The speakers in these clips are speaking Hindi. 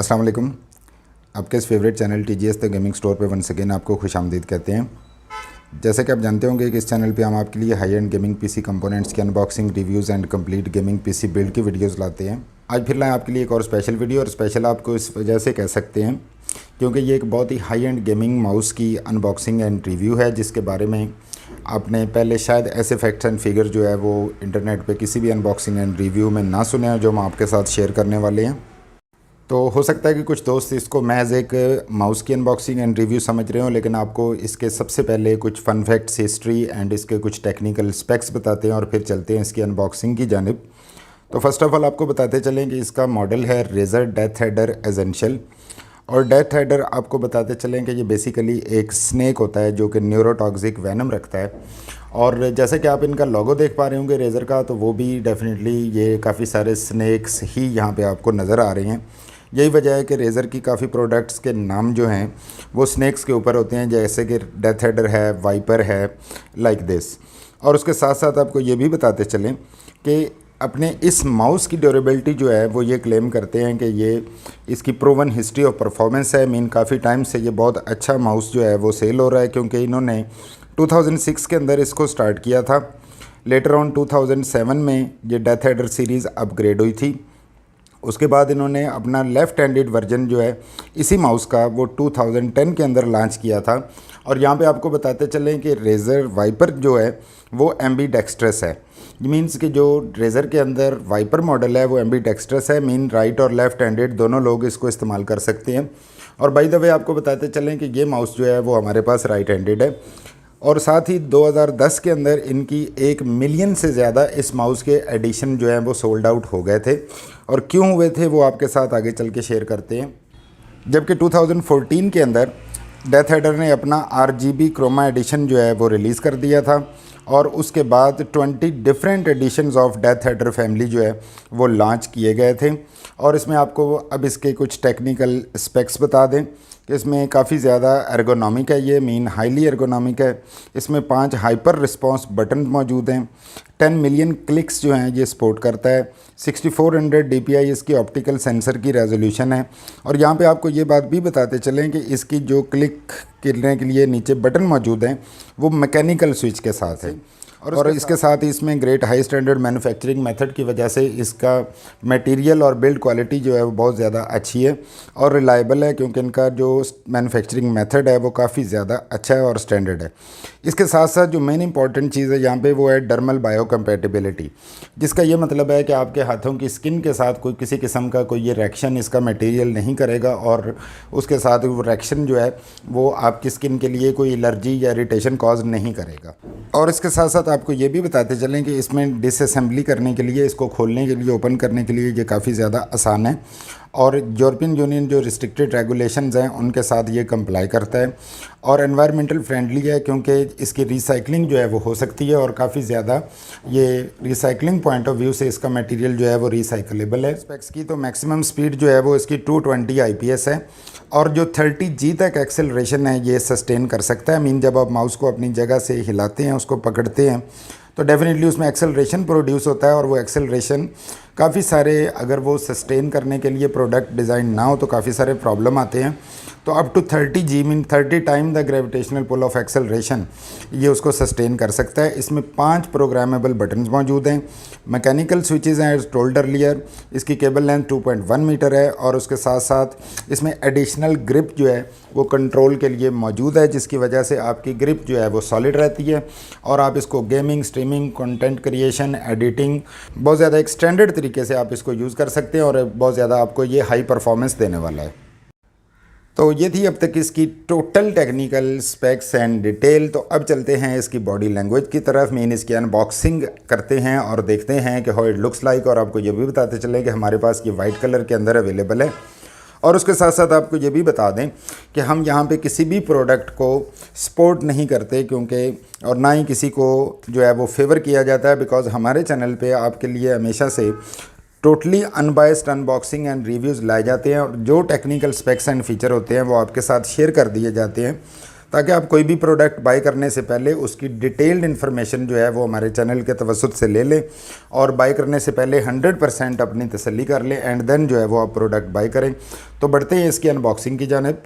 अस्सलाम वालेकुम। आपके इस favourite channel TGS the gaming store पे वंस अगेन आपको खुशामदीद कहते हैं। जैसे कि आप जानते होंगे कि इस चैनल पे हम आपके लिए high end gaming PC components की unboxing, reviews and complete gaming PC build की वीडियोस लाते हैं। आज फिर लाएँ आपके लिए एक और स्पेशल वीडियो, और स्पेशल आपको इस वजह से कह सकते हैं क्योंकि ये एक बहुत ही हाई एंड गेमिंग माउस की अनबॉक्सिंग एंड रिव्यू है, जिसके बारे में आपने पहले शायद ऐसे फैक्ट्स एंड फिगर जो है वो इंटरनेट पे किसी भी अनबॉक्सिंग एंड रिव्यू में ना सुने हैं, जो हम आपके साथ शेयर करने वाले हैं। तो हो सकता है कि कुछ दोस्त इसको महज एक माउस की अनबॉक्सिंग एंड रिव्यू समझ रहे हो, लेकिन आपको इसके सबसे पहले कुछ फ़न फैक्ट्स, हिस्ट्री एंड इसके कुछ टेक्निकल स्पेक्स बताते हैं और फिर चलते हैं इसकी अनबॉक्सिंग की जानिब। तो फर्स्ट ऑफ़ ऑल आपको बताते चलें कि इसका मॉडल है रेज़र डेथ हेडर एसेंशियल। और डेथ हेडर आपको बताते चलें कि ये बेसिकली एक स्नेक होता है जो कि न्यूरोटॉक्सिक वैनम रखता है। और जैसे कि आप इनका लोगो देख पा रहे होंगे रेज़र का, तो वो भी डेफिनेटली ये काफ़ी सारे स्नेक्स ही यहाँ पे आपको नज़र आ रहे हैं। यही वजह है कि रेज़र की काफ़ी प्रोडक्ट्स के नाम जो हैं वो स्नेक्स के ऊपर होते हैं, जैसे कि डेथ हेडर है, वाइपर है, लाइक दिस। और उसके साथ साथ आपको ये भी बताते चलें कि अपने इस माउस की ड्यूरेबिलिटी जो है वो ये क्लेम करते हैं कि ये इसकी प्रूवन हिस्ट्री ऑफ परफॉर्मेंस है। मीन काफ़ी टाइम से ये बहुत अच्छा माउस जो है वो सेल हो रहा है, क्योंकि इन्होंने 2006 के अंदर इसको स्टार्ट किया था। लेटर ऑन 2007 में ये डेथ हेडर सीरीज़ अपग्रेड हुई थी। उसके बाद इन्होंने अपना लेफ़्ट हैंडेड वर्जन जो है इसी माउस का वो 2010 के अंदर लॉन्च किया था। और यहाँ पे आपको बताते चलें कि रेज़र वाइपर जो है वो एम्बीडेक्स्ट्रस है। मीन्स कि जो रेज़र के अंदर वाइपर मॉडल है वो एम्बीडेक्स्ट्रस है, मीन राइट और लेफ़्ट हैंडेड दोनों लोग इसको इस्तेमाल कर सकते हैं। और बाय द वे आपको बताते चलें कि ये माउस जो है वो हमारे पास राइट हैंडेड है। और साथ ही 2010 के अंदर इनकी 1 मिलियन से ज़्यादा इस माउस के एडिशन जो हैं वो सोल्ड आउट हो गए थे। और क्यों हुए थे वो आपके साथ आगे चल के शेयर करते हैं। जबकि 2014 के अंदर डेथ हेडर ने अपना RGB क्रोमा एडिशन जो है वो रिलीज़ कर दिया था। और उसके बाद 20 different editions of DeathAdder family जो है वो लॉन्च किए गए थे। और इसमें आपको अब इसके कुछ टेक्निकल स्पेक्स बता दें कि इसमें काफ़ी ज़्यादा एर्गोनॉमिक है, ये मीन हाईली एर्गोनॉमिक है। इसमें 5 हाइपर रिस्पॉन्स बटन मौजूद हैं। 10 मिलियन क्लिक्स जो हैं ये सपोर्ट करता है। 6400 DPI इसकी ऑप्टिकल सेंसर की रेजोल्यूशन है। और यहाँ पे आपको ये बात भी बताते चलें कि इसकी जो क्लिक करने के लिए नीचे बटन मौजूद हैं वो मैकेनिकल स्विच के साथ है। और इसके साथ ही इसमें great high standard manufacturing method की वजह से इसका मटेरियल और बिल्ड क्वालिटी जो है वो बहुत ज़्यादा अच्छी है और रिलायबल है, क्योंकि इनका जो मैन्युफैक्चरिंग मेथड है वो काफ़ी ज़्यादा अच्छा है और स्टैंडर्ड है। इसके साथ साथ जो मेन इंपॉर्टेंट चीज़ है यहाँ पे वो है डर्मल बायोकम्पैटिबिलिटी, जिसका ये मतलब है कि आपके हाथों की स्किन के साथ कोई किसी किस्म का कोई ये रिएक्शन इसका मटेरियल नहीं करेगा, और उसके साथ वो रिएक्शन जो है वो आपकी स्किन के लिए कोई एलर्जी या इरिटेशन कॉज नहीं करेगा। और इसके साथ साथ आपको ये भी बताते चलें कि इसमें डिसअसेंबली करने के लिए, इसको खोलने के लिए, ओपन करने के लिए ये काफ़ी ज़्यादा आसान है। और यूरोपियन यूनियन जो रिस्ट्रिक्टेड रेगुलेशंस हैं उनके साथ ये कंप्लाई करता है। और एनवायरमेंटल फ्रेंडली है, क्योंकि इसकी रिसाइकलिंग जो है वो हो सकती है और काफ़ी ज़्यादा ये रिसाइकलिंग पॉइंट ऑफ व्यू से इसका मटेरियल जो है वो रिसाइकलेबल है। स्पेक्स की तो मैक्सिमम स्पीड जो है वो इसकी 220 IPS है। और जो 30G तक एक्सेलरेशन है ये सस्टेन कर सकता है। मीन जब आप माउस को अपनी जगह से हिलाते हैं, उसको पकड़ते हैं, तो डेफिनेटली उसमें एक्सेलरेशन प्रोड्यूस होता है। और वो एक्सेलरेशन काफ़ी सारे, अगर वो सस्टेन करने के लिए प्रोडक्ट डिज़ाइन ना हो तो काफ़ी सारे प्रॉब्लम आते हैं। तो up to 30G mean 30 time the gravitational pull of acceleration ये उसको सस्टेन कर सकता है। इसमें 5 प्रोग्रामेबल बटन्स मौजूद हैं। मैकेनिकल स्विचेज़ हैं, टोल्ड अर्लियर। इसकी केबल लेंथ 2.1 मीटर है। और उसके साथ साथ इसमें एडिशनल ग्रिप जो है वो कंट्रोल के लिए मौजूद है, जिसकी वजह से आपकी ग्रिप जो है वो सॉलिड रहती है और आप इसको gaming, streaming, content creation, editing बहुत ज़्यादा एक स्टैंडर्ड तरीके से आप इसको यूज़ कर सकते हैं। और बहुत ज़्यादा आपको ये हाई परफॉर्मेंस देने वाला है। तो ये थी अब तक इसकी total technical specs and detail. तो अब चलते हैं इसकी बॉडी लैंग्वेज की तरफ। मीन इसकी अनबॉक्सिंग करते हैं और देखते हैं कि हाउ इट लुक्स लाइक। और आपको ये भी बताते चलें कि हमारे पास ये वाइट कलर के अंदर अवेलेबल है। और उसके साथ साथ आपको ये भी बता दें कि हम यहाँ पे किसी भी प्रोडक्ट को सपोर्ट नहीं करते, क्योंकि और ना ही किसी को जो है वो फेवर किया जाता है, बिकॉज़ हमारे चैनल पे आपके लिए हमेशा से totally unbiased unboxing and reviews लाए जाते हैं। और जो टेक्निकल स्पेक्स एंड फीचर होते हैं वो आपके साथ शेयर कर दिए जाते हैं, ताकि आप कोई भी प्रोडक्ट बाय करने से पहले उसकी डिटेल्ड इन्फॉर्मेशन जो है वो हमारे चैनल के तवसुत से ले लें और बाय करने से पहले 100% अपनी तसल्ली कर लें एंड देन जो है वो आप प्रोडक्ट बाय करें। तो बढ़ते हैं इसकी अनबॉक्सिंग की जानिब।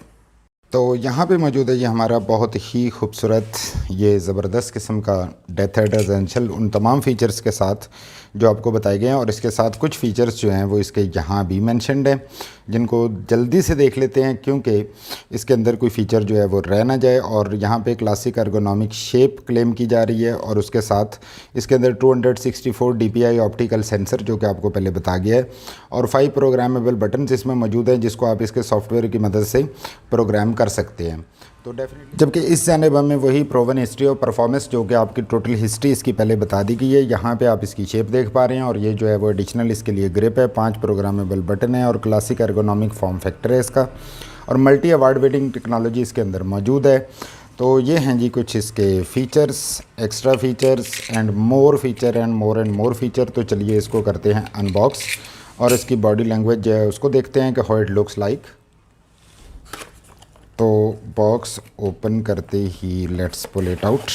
तो यहाँ पे मौजूद है ये हमारा बहुत ही खूबसूरत ये ज़बरदस्त किस्म का डेथ हेड रेजिडेंशियल उन तमाम फ़ीचर्स के साथ जो आपको बताए गए हैं, और इसके साथ कुछ फ़ीचर्स जो हैं वो इसके यहाँ भी मेंशन्ड हैं, जिनको जल्दी से देख लेते हैं क्योंकि इसके अंदर कोई फ़ीचर जो है वो रह ना जाए। और यहाँ पे क्लासिक एर्गोनॉमिक शेप क्लेम की जा रही है और उसके साथ इसके अंदर 264 DPI ऑप्टिकल सेंसर जो कि आपको पहले बता गया है, और 5 प्रोग्रामेबल बटन्स इसमें मौजूद हैं जिसको आप इसके सॉफ्टवेयर की मदद से प्रोग्राम कर सकते हैं। तो डेफिनेटली जबकि इस जानिब हमें वही प्रोवन हिस्ट्री और परफॉर्मेंस जो कि आपकी टोटल हिस्ट्री इसकी पहले बता दी गई है। यहाँ पे आप इसकी शेप देख पा रहे हैं और ये जो है वो एडिशनल इसके लिए ग्रिप है, 5 प्रोग्रामेबल बटन है और क्लासिक एर्गोनॉमिक फॉर्म फैक्टर है इसका, और मल्टी अवार्ड विनिंग टेक्नोलॉजी इसके अंदर मौजूद है। तो ये हैं जी कुछ इसके features, extra features and more feature and more feature. तो चलिए इसको करते हैं अनबॉक्स और इसकी बॉडी लैंग्वेज जो है उसको देखते हैं कि हाउ इट लुक्स लाइक। तो बॉक्स ओपन करते ही लेट्स पुल इट आउट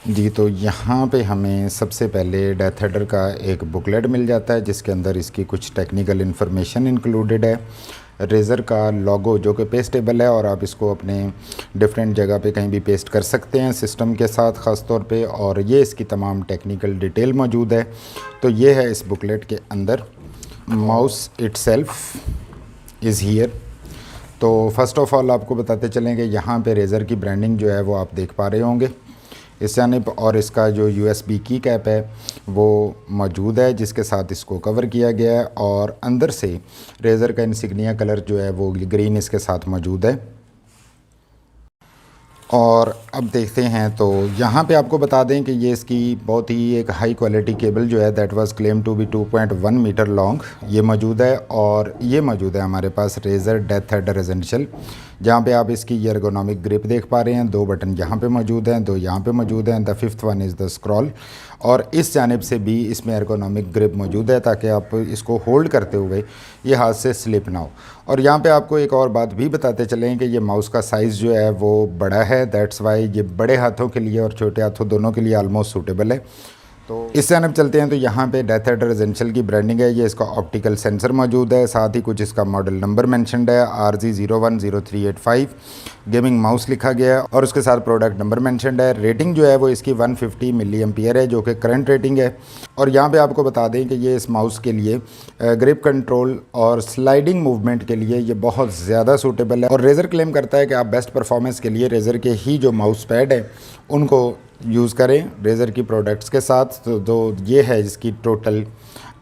जी। तो यहाँ पे हमें सबसे पहले डेथ हेडर का एक बुकलेट मिल जाता है जिसके अंदर इसकी कुछ टेक्निकल इन्फॉर्मेशन इंक्लूडेड है। रेज़र का लोगो जो कि पेस्टेबल है और आप इसको अपने डिफरेंट जगह पे कहीं भी पेस्ट कर सकते हैं सिस्टम के साथ ख़ास तौर पे, और ये इसकी तमाम टेक्निकल डिटेल मौजूद है। तो ये है इस बुकलेट के अंदर। Mouse itself is here. तो फर्स्ट ऑफ़ ऑल आपको बताते चलें कि यहाँ पे रेज़र की ब्रांडिंग जो है वो आप देख पा रहे होंगे इस जानिब, और इसका जो USB की कैप है वो मौजूद है जिसके साथ इसको कवर किया गया है, और अंदर से रेज़र का इंसिग्निया कलर जो है वो ग्रीन इसके साथ मौजूद है। और अब देखते हैं, तो यहाँ पे आपको बता दें कि ये इसकी बहुत ही एक हाई क्वालिटी केबल जो है that was claim to be 2.1 metre long ये मौजूद है, और ये मौजूद है हमारे पास रेज़र डेथ हेड रेजिडेंशियल, जहाँ पे आप इसकी ये एर्गोनॉमिक ग्रिप देख पा रहे हैं। 2 बटन यहाँ पे मौजूद हैं, 2 यहाँ पे मौजूद हैं, the 5th one is the scroll, और इस जानिब से भी इसमें एर्गोनॉमिक ग्रिप मौजूद है ताकि आप इसको होल्ड करते हुए ये हाथ से स्लिप ना हो। और यहाँ पे आपको एक और बात भी बताते चलें कि ये माउस का साइज़ जो है वो बड़ा है, दैट्स वाई ये बड़े हाथों के लिए और छोटे हाथों दोनों के लिए आलमोस्ट सूटेबल है। तो इस जानिब चलते हैं। तो यहाँ पे डेथ हेड रेजिडेंशियल की ब्रांडिंग है, ये इसका ऑप्टिकल सेंसर मौजूद है, साथ ही कुछ इसका मॉडल नंबर मेंशन्ड है RG010385, गेमिंग माउस लिखा गया है और उसके साथ प्रोडक्ट नंबर मेंशन्ड है। रेटिंग जो है वो इसकी 150 मिली एम्पियर है जो कि करंट रेटिंग है। और यहाँ पे आपको बता दें कि ये इस माउस के लिए ग्रिप कंट्रोल और स्लाइडिंग मूवमेंट के लिए ये बहुत ज़्यादा सूटेबल है, और रेज़र क्लेम करता है कि आप बेस्ट परफॉर्मेंस के लिए रेज़र के ही जो माउस पैड है उनको यूज़ करें रेज़र की प्रोडक्ट्स के साथ। तो ये है इसकी टोटल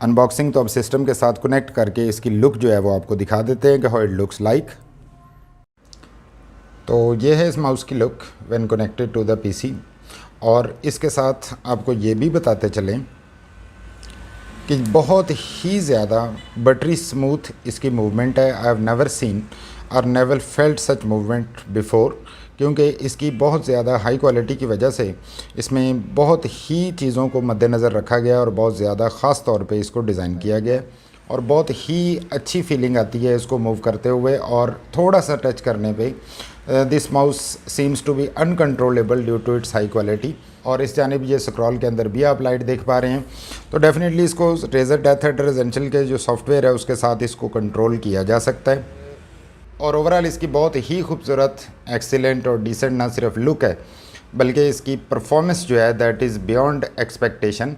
अनबॉक्सिंग। तो अब सिस्टम के साथ कनेक्ट करके इसकी लुक जो है वो आपको दिखा देते हैं कि हाउ इट लुक्स लाइक। तो ये है इस माउस की look when connected to the PC, और इसके साथ आपको ये भी बताते चलें कि बहुत ही ज़्यादा बटरी स्मूथ इसकी मूवमेंट है। आई हैव नेवर सीन और नेवर फेल्ट सच मूवमेंट बिफोर, क्योंकि इसकी बहुत ज़्यादा हाई क्वालिटी की वजह से इसमें बहुत ही चीज़ों को मद्देनज़र रखा गया और बहुत ज़्यादा ख़ास तौर पे इसको डिज़ाइन किया गया है, और बहुत ही अच्छी फीलिंग आती है इसको मूव करते हुए, और थोड़ा सा टच करने पे this mouse seems to be uncontrollable due to its high quality. और इस जानिब ये स्क्रॉल के अंदर भी आप लाइट देख पा रहे हैं। तो डेफिनेटली इसको रेज़र डेथ हेड रेजिडेंशियल के जो सॉफ्टवेयर है उसके साथ इसको कंट्रोल किया जा सकता है, और ओवरऑल इसकी बहुत ही खूबसूरत, एक्सीलेंट और डिसेंट ना सिर्फ लुक है बल्कि इसकी परफॉर्मेंस जो है दैट इज़ बियॉन्ड एक्सपेक्टेशन।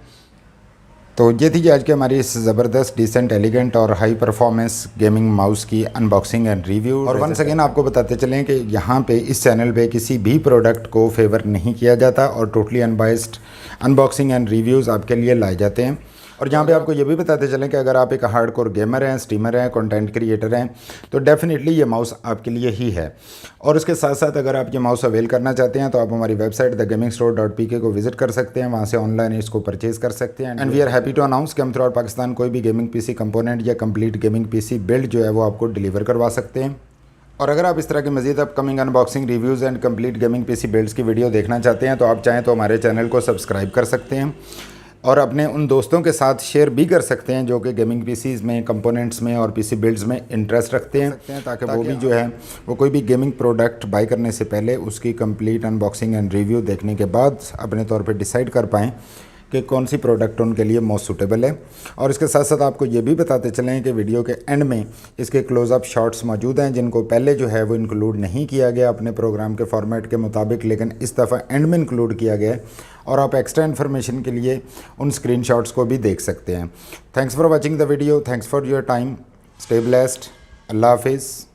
तो ये थी आज की हमारी इस ज़बरदस्त, डिसेंट, एलिगेंट और हाई परफॉर्मेंस गेमिंग माउस की अनबॉक्सिंग एंड रिव्यू। और वंस अगेन आपको बताते चलें कि यहाँ पे इस चैनल पे किसी भी प्रोडक्ट को फेवर नहीं किया जाता और totally unbiased unboxing and reviews आपके लिए लाए जाते हैं। और जहाँ पे आपको ये भी बताते चलें कि अगर आप एक हार्डकोर गेमर हैं, स्ट्रीमर हैं, कंटेंट क्रिएटर हैं, तो डेफिनेटली ये माउस आपके लिए ही है। और उसके साथ साथ अगर आप ये माउस अवेल करना चाहते हैं तो आप हमारी वेबसाइट thegamingstore.pk को विजिट कर सकते हैं, वहाँ से ऑनलाइन इसको परचेज़ कर सकते हैं। And we are happy to announce कि हम थ्रू आउट पाकिस्तान कोई भी गेमिंग PC कंपोनेंट या कंप्लीट गेमिंग PC बिल्ड जो है वो आपको डिलीवर करवा सकते हैं। और अगर आप इस तरह के मज़ीद upcoming unboxing, reviews and complete gaming PC builds की वीडियो देखना चाहते हैं तो आप चाहें तो हमारे चैनल को सब्सक्राइब कर सकते हैं। और अपने उन दोस्तों के साथ शेयर भी कर सकते हैं जो कि गेमिंग पीसीज़ में, कंपोनेंट्स में और पीसी बिल्ड्स में इंटरेस्ट रखते हैं, ताकि वो भी जो है वो कोई भी गेमिंग प्रोडक्ट बाय करने से पहले उसकी कंप्लीट अनबॉक्सिंग एंड रिव्यू देखने के बाद अपने तौर पे डिसाइड कर पाएँ कि कौन सी प्रोडक्ट उनके लिए मोस्ट सूटेबल है। और इसके साथ साथ आपको ये भी बताते चलें कि वीडियो के एंड में इसके क्लोज़अप शॉट्स मौजूद हैं, जिनको पहले जो है वो इंक्लूड नहीं किया गया अपने प्रोग्राम के फॉर्मेट के मुताबिक, लेकिन इस दफ़ा एंड में इंक्लूड किया गया है और आप एक्स्ट्रा इन्फॉर्मेशन के लिए उन स्क्रीनशॉट्स को भी देख सकते हैं। Thanks for watching the video, thanks for your time, stay blessed, अल्लाह हाफिज़।